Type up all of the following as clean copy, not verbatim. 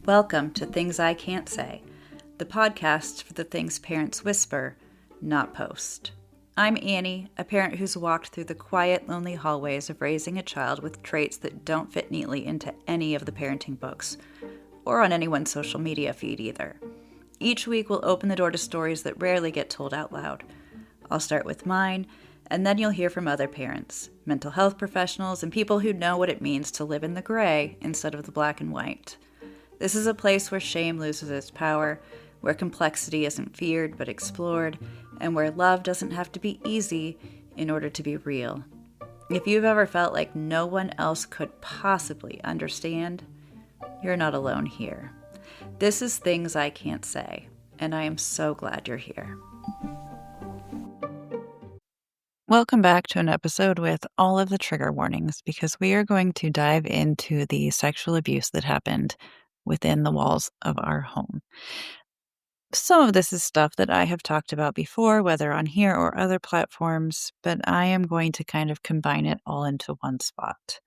Welcome to Things I Can't Say, the podcast for the things parents whisper, not post. I'm Annie, a parent who's walked through the quiet, lonely hallways of raising a child with traits that don't fit neatly into any of the parenting books, or on anyone's social media feed either. Each week we'll open the door to stories that rarely get told out loud. I'll start with mine, and then you'll hear from other parents, mental health professionals, and people who know what it means to live in the gray instead of the black and white. This is a place where shame loses its power, where complexity isn't feared but explored, and where love doesn't have to be easy in order to be real. If you've ever felt like no one else could possibly understand, you're not alone here. This is Things I Can't Say, and I am so glad you're here. Welcome back to an episode with all of the trigger warnings, because we are going to dive into the sexual abuse that happened within the walls of our home. Some of this is stuff that I have talked about before, whether on here or other platforms, but I am going to kind of combine it all into one spot.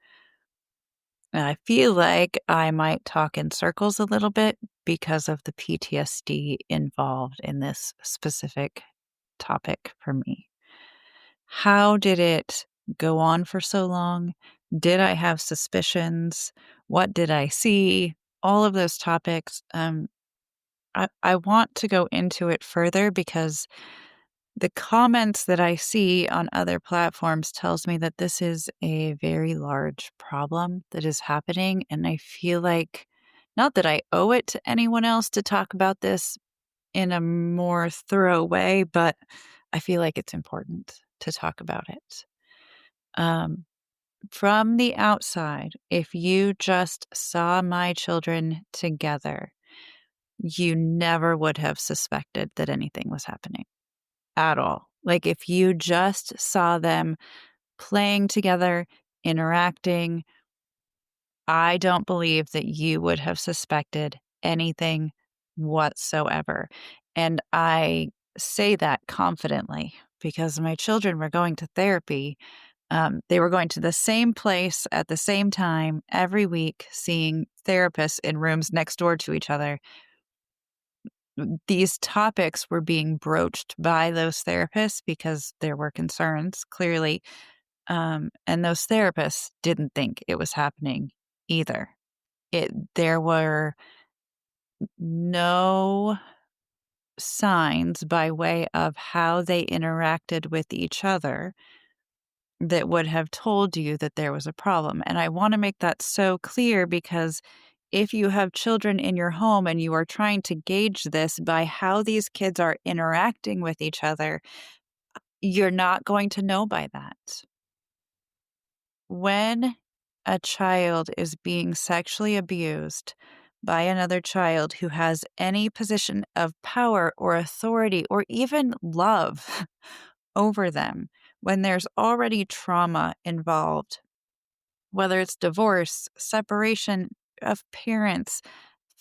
I feel like I might talk in circles a little bit because of the PTSD involved in this specific topic for me. How did it go on for so long? Did I have suspicions? What did I see? All of those topics. I want to go into it further because the comments that I see on other platforms tells me that this is a very large problem that is happening. And I feel like, not that I owe it to anyone else to talk about this in a more thorough way, but I feel like it's important to talk about it. From the outside, if you just saw my children together, you never would have suspected that anything was happening at all. Like if you just saw them playing together, interacting, I don't believe that you would have suspected anything whatsoever. And I say that confidently because my children were going to therapy. They were going to the same place at the same time every week, seeing therapists in rooms next door to each other. These topics were being broached by those therapists because there were concerns, clearly. And those therapists didn't think it was happening either. There were no signs by way of how they interacted with each other that would have told you that there was a problem. And I want to make that so clear because if you have children in your home and you are trying to gauge this by how these kids are interacting with each other, you're not going to know by that. When a child is being sexually abused by another child who has any position of power or authority or even love over them, when there's already trauma involved, whether it's divorce, separation of parents,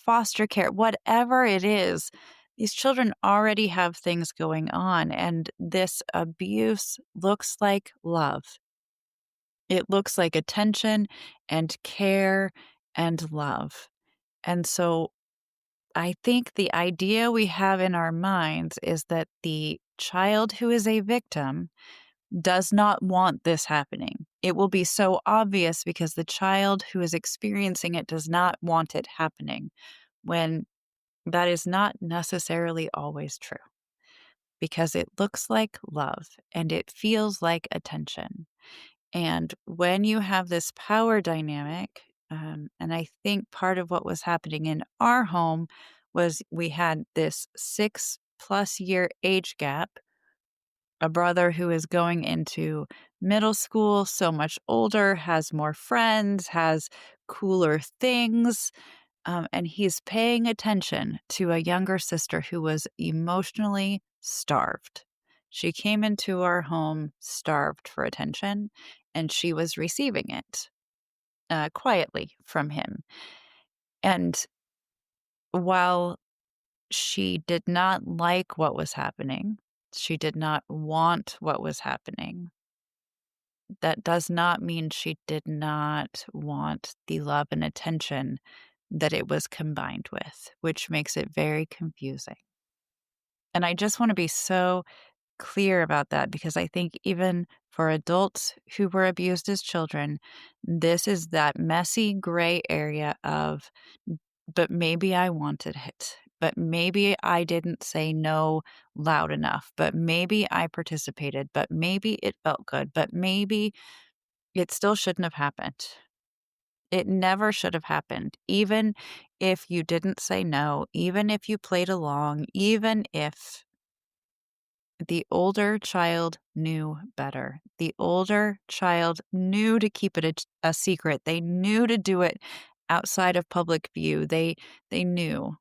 foster care, whatever it is, these children already have things going on, and this abuse looks like love. It looks like attention and care and love. And so I think the idea we have in our minds is that the child who is a victim does not want this happening. It will be so obvious because the child who is experiencing it does not want it happening, when that is not necessarily always true, because it looks like love and it feels like attention. And when you have this power dynamic, and I think part of what was happening in our home was we had this 6+ year age gap, a brother who is going into middle school, so much older, has more friends, has cooler things, and he's paying attention to a younger sister who was emotionally starved. She came into our home starved for attention, and she was receiving it quietly from him. And while she did not like what was happening, she did not want what was happening, that does not mean she did not want the love and attention that it was combined with, which makes it very confusing. And I just want to be so clear about that because I think even for adults who were abused as children, this is that messy gray area of, but maybe I wanted it. But maybe I didn't say no loud enough. But maybe I participated. But maybe it felt good. But maybe it still shouldn't have happened. It never should have happened. Even if you didn't say no, even if you played along, even if the older child knew better. The older child knew to keep it a secret. They knew to do it outside of public view. They knew,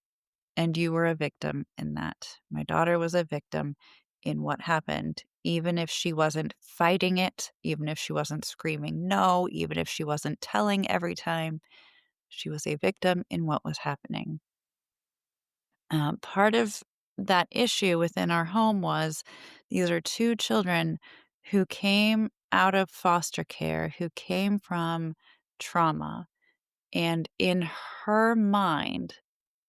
and you were a victim in that. My daughter was a victim in what happened, even if she wasn't fighting it, even if she wasn't screaming no, even if she wasn't telling every time. She was a victim in what was happening. Part of that issue within our home was these are two children who came out of foster care, who came from trauma. And in her mind,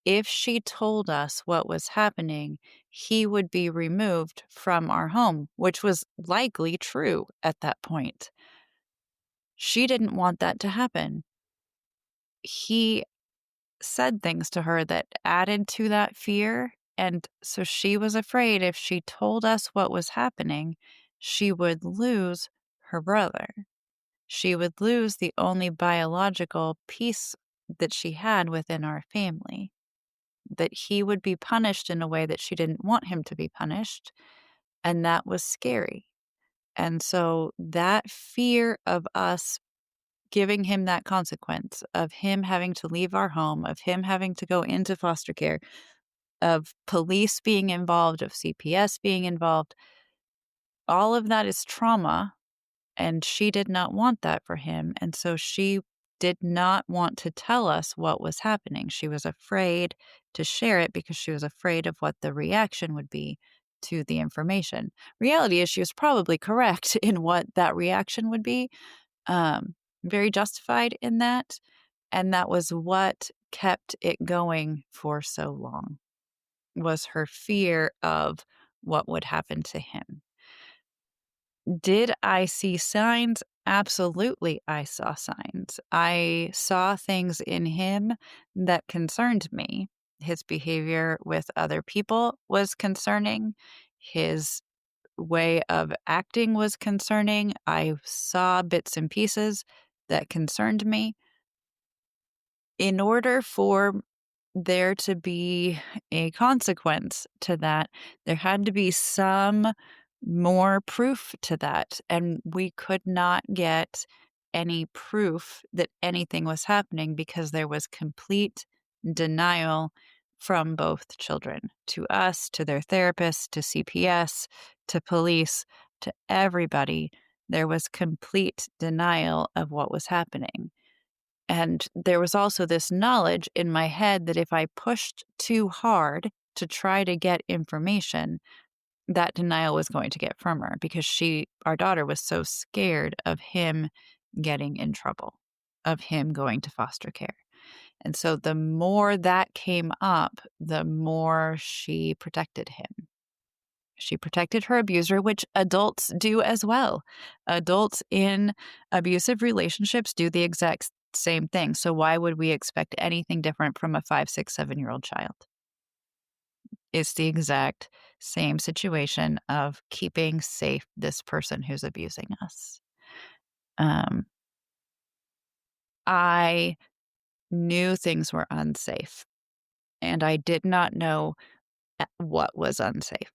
if she told us what was happening, he would be removed from our home, which was likely true at that point. She didn't want that to happen. He said things to her that added to that fear. And so she was afraid if she told us what was happening, she would lose her brother. She would lose the only biological piece that she had within our family, that he would be punished in a way that she didn't want him to be punished. And that was scary. And so that fear of us giving him that consequence, of him having to leave our home, of him having to go into foster care, of police being involved, of CPS being involved, all of that is trauma. And she did not want that for him. And so she did not want to tell us what was happening. She was afraid to share it because she was afraid of what the reaction would be to the information. Reality is she was probably correct in what that reaction would be, very justified in that. And that was what kept it going for so long, was her fear of what would happen to him. Did I see signs? Absolutely, I saw signs. I saw things in him that concerned me. His behavior with other people was concerning. His way of acting was concerning. I saw bits and pieces that concerned me. In order for there to be a consequence to that, there had to be some more proof to that. And we could not get any proof that anything was happening because there was complete denial from both children, to us, to their therapists, to CPS, to police, to everybody. There was complete denial of what was happening. And there was also this knowledge in my head that if I pushed too hard to try to get information, that denial was going to get firmer because our daughter was so scared of him getting in trouble, of him going to foster care. And so the more that came up, the more she protected him. She protected her abuser, which adults do as well. Adults in abusive relationships do the exact same thing. So why would we expect anything different from a 5, 6, 7-year-old child? It's the exact same situation of keeping safe this person who's abusing us. Um, I knew things were unsafe, and I did not know what was unsafe.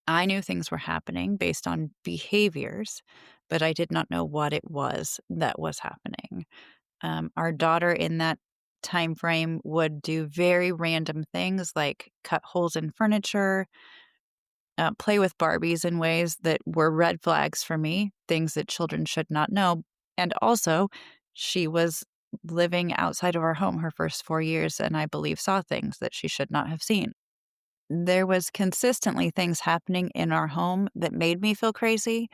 I knew things were happening based on behaviors, but I did not know what it was that was happening. Our daughter in that time frame would do very random things like cut holes in furniture, play with Barbies in ways that were red flags for me, things that children should not know. And also, she was living outside of our home her first 4 years, and I believe saw things that she should not have seen. There was consistently things happening in our home that made me feel crazy,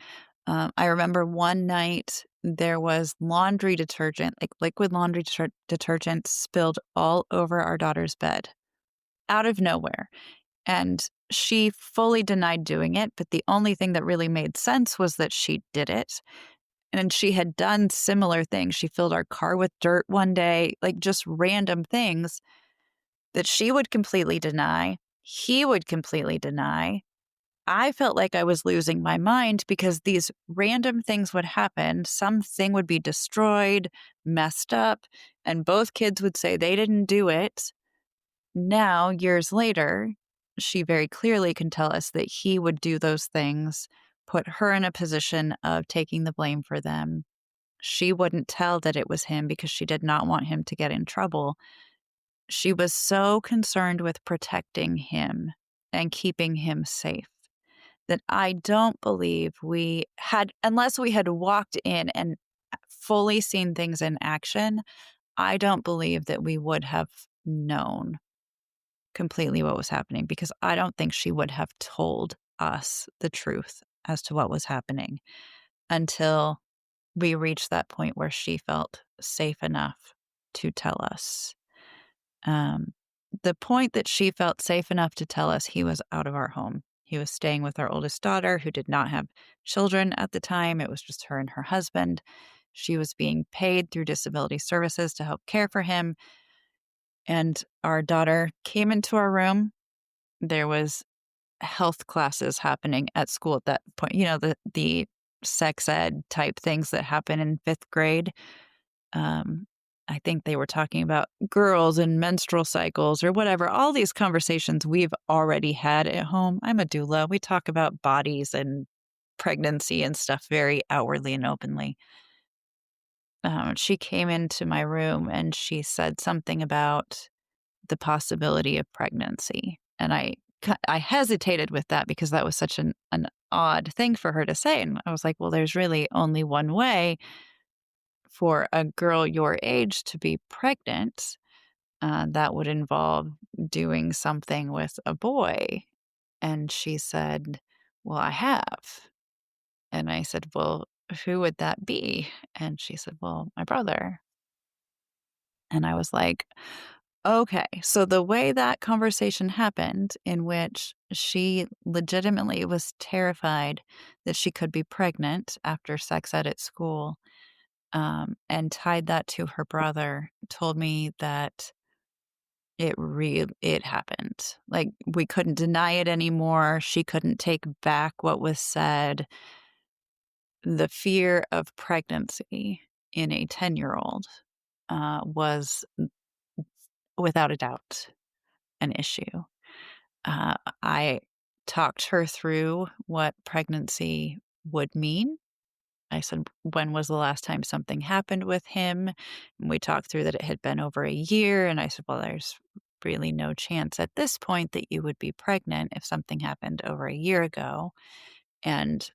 I remember one night there was laundry detergent, like liquid laundry detergent spilled all over our daughter's bed out of nowhere. And she fully denied doing it, but the only thing that really made sense was that she did it. And she had done similar things. She filled our car with dirt one day, like just random things that she would completely deny. He would completely deny. I felt like I was losing my mind because these random things would happen. Something would be destroyed, messed up, and both kids would say they didn't do it. Now, years later, she very clearly can tell us that he would do those things, put her in a position of taking the blame for them. She wouldn't tell that it was him because she did not want him to get in trouble. She was so concerned with protecting him and keeping him safe that I don't believe we had, unless we had walked in and fully seen things in action, I don't believe that we would have known completely what was happening because I don't think she would have told us the truth as to what was happening until we reached that point where she felt safe enough to tell us. Um, the point that she felt safe enough to tell us he was out of our home. He was staying with our oldest daughter, who did not have children at the time. It was just her and her husband. She was being paid through disability services to help care for him. And our daughter came into our room. There was health classes happening at school at that point. You know, the sex ed type things that happen in 5th grade. Um, I think they were talking about girls and menstrual cycles or whatever. All these conversations we've already had at home. I'm a doula. We talk about bodies and pregnancy and stuff very outwardly and openly. She came into my room and she said something about the possibility of pregnancy. And I hesitated with that because that was such an odd thing for her to say. And I was like, well, there's really only one way for a girl your age to be pregnant. That would involve doing something with a boy. And she said, well, I have. And I said, well, who would that be? And she said, well, my brother. And I was like, okay. So the way that conversation happened, in which she legitimately was terrified that she could be pregnant after sex ed at school, and tied that to her brother, told me that it happened. Like, we couldn't deny it anymore. She couldn't take back what was said. The fear of pregnancy in a 10-year-old was without a doubt an issue. I talked her through what pregnancy would mean. I said, when was the last time something happened with him? And we talked through that it had been over a year. And I said, well, there's really no chance at this point that you would be pregnant if something happened over a year ago. And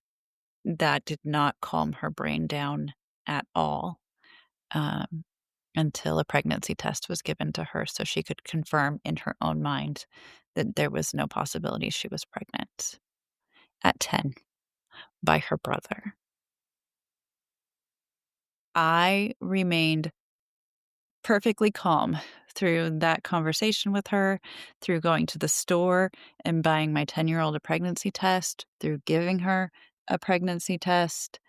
that did not calm her brain down at all, um, until a pregnancy test was given to her so she could confirm in her own mind that there was no possibility she was pregnant at 10 by her brother. I remained perfectly calm through that conversation with her, through going to the store and buying my 10-year-old a pregnancy test, through giving her a pregnancy test.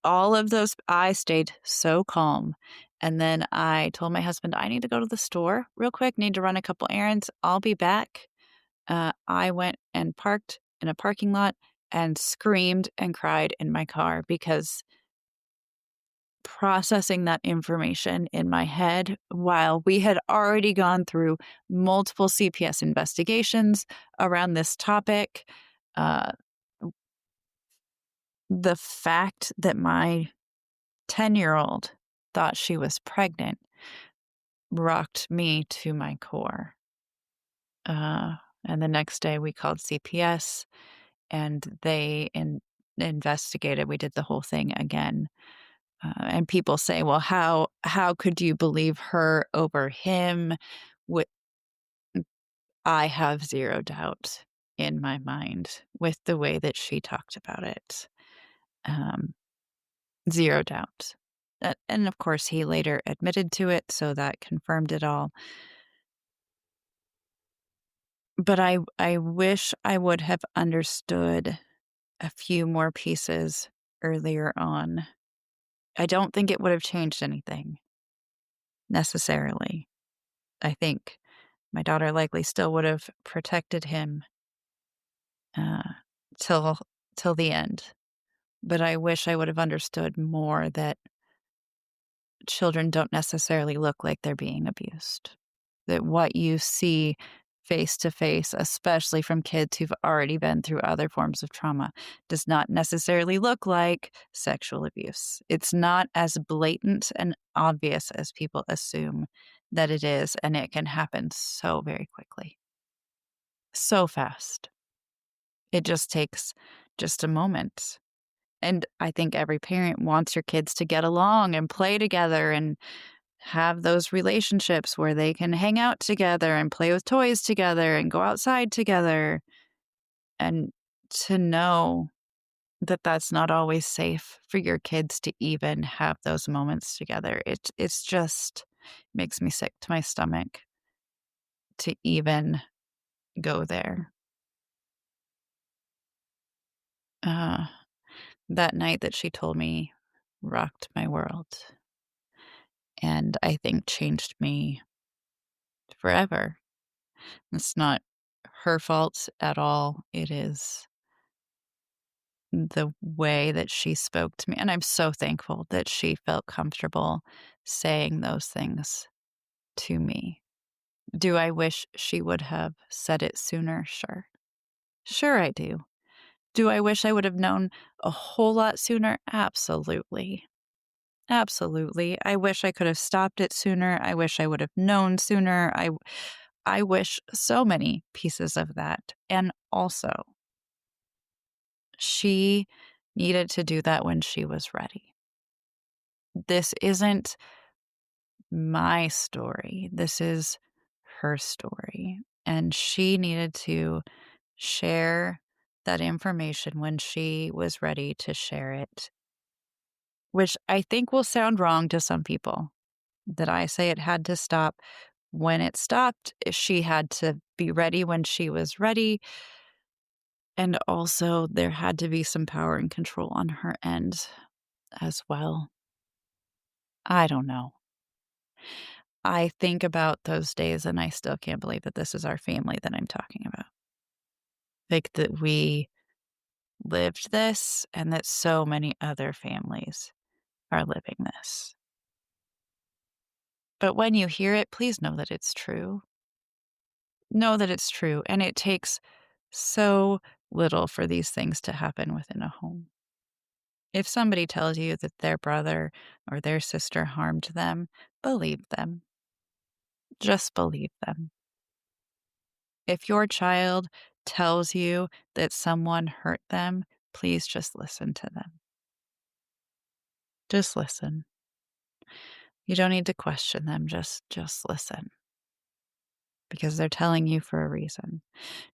All of those, I stayed so calm. And then I told my husband, I need to go to the store real quick, need to run a couple errands. I'll be back. I went and parked in a parking lot and screamed and cried in my car because processing that information in my head while we had already gone through multiple CPS investigations around this topic. Uh, the fact that my 10-year-old thought she was pregnant rocked me to my core. Uh, and the next day we called CPS and they investigated. We did the whole thing again. And people say, well, how could you believe her over him? Wh- I have zero doubt in my mind with the way that she talked about it. Um, Zero doubt. And of course, he later admitted to it, so that confirmed it all. But I wish I would have understood a few more pieces earlier on. I don't think it would have changed anything necessarily. I think my daughter likely still would have protected him, uh, till till the end. But I wish I would have understood more that children don't necessarily look like they're being abused. That what you see face to face, especially from kids who've already been through other forms of trauma, does not necessarily look like sexual abuse. It's not as blatant and obvious as people assume that it is, and it can happen so very quickly, so fast. It just takes just a moment. And I think every parent wants your kids to get along and play together and have those relationships where they can hang out together and play with toys together and go outside together. And to know that that's not always safe for your kids to even have those moments together. It's just makes me sick to my stomach to even go there. Uh, that night that she told me rocked my world and I think changed me forever. It's not her fault at all. It is the way that she spoke to me, and I'm so thankful that she felt comfortable saying those things to me. Do I wish she would have said it sooner? Sure. Sure, I do. Do I wish I would have known a whole lot sooner? Absolutely. Absolutely. I wish I could have stopped it sooner. I wish I would have known sooner. I wish so many pieces of that. And also, she needed to do that when she was ready. This isn't my story. This is her story. And she needed to share that information when she was ready to share it, which I think will sound wrong to some people. That I say it had to stop when it stopped. She had to be ready when she was ready. And also, there had to be some power and control on her end as well. I don't know. I think about those days and I still can't believe that this is our family that I'm talking about. Like that we lived this and that so many other families are living this. But when you hear it, please know that it's true. Know that it's true. And it takes so little for these things to happen within a home. If somebody tells you that their brother or their sister harmed them, believe them. Just believe them. If your child tells you that someone hurt them, please just listen to them. Just listen. You don't need to question them, just listen because they're telling you for a reason.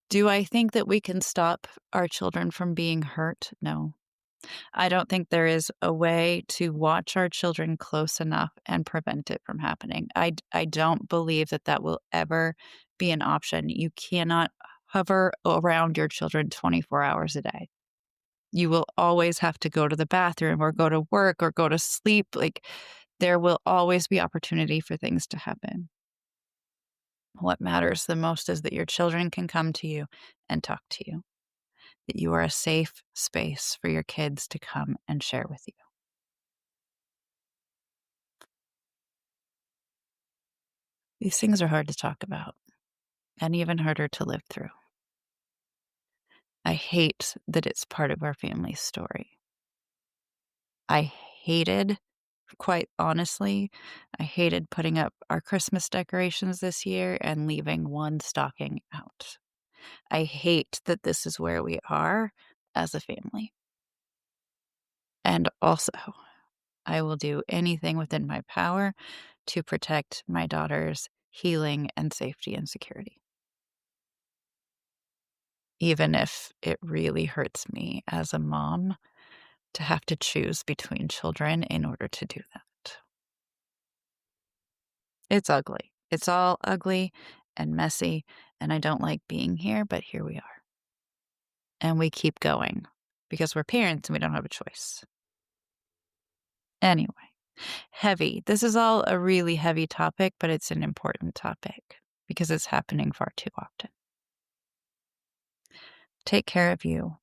Do I think that we can stop our children from being hurt? No. I don't think there is a way to watch our children close enough and prevent it from happening. I don't believe that that will ever be an option. You cannot hover around your children 24 hours a day. You will always have to go to the bathroom or go to work or go to sleep. Like, there will always be opportunity for things to happen. What matters the most is that your children can come to you and talk to you, that you are a safe space for your kids to come and share with you. These things are hard to talk about and even harder to live through. I hate that it's part of our family's story. I hated, quite honestly, I hated putting up our Christmas decorations this year and leaving one stocking out. I hate that this is where we are as a family. And also, I will do anything within my power to protect my daughter's healing and safety and security, even if it really hurts me as a mom to have to choose between children in order to do that. It's ugly. It's all ugly and messy, and I don't like being here, but here we are. And we keep going because we're parents and we don't have a choice. Anyway, heavy. This is all a really heavy topic, but it's an important topic because it's happening far too often. Take care of you.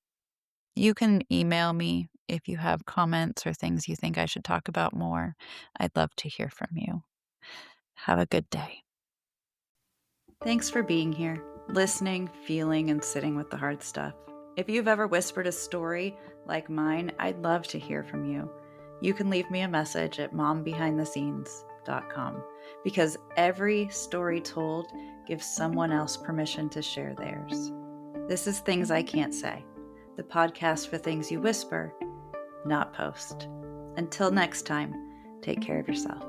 You can email me if you have comments or things you think I should talk about more. I'd love to hear from you. Have a good day. Thanks for being here, listening, feeling, and sitting with the hard stuff. If you've ever whispered a story like mine, I'd love to hear from you. You can leave me a message at mombehindthescenes.com because every story told gives someone else permission to share theirs. This is Things I Can't Say, the podcast for things you whisper, not post. Until next time, take care of yourself.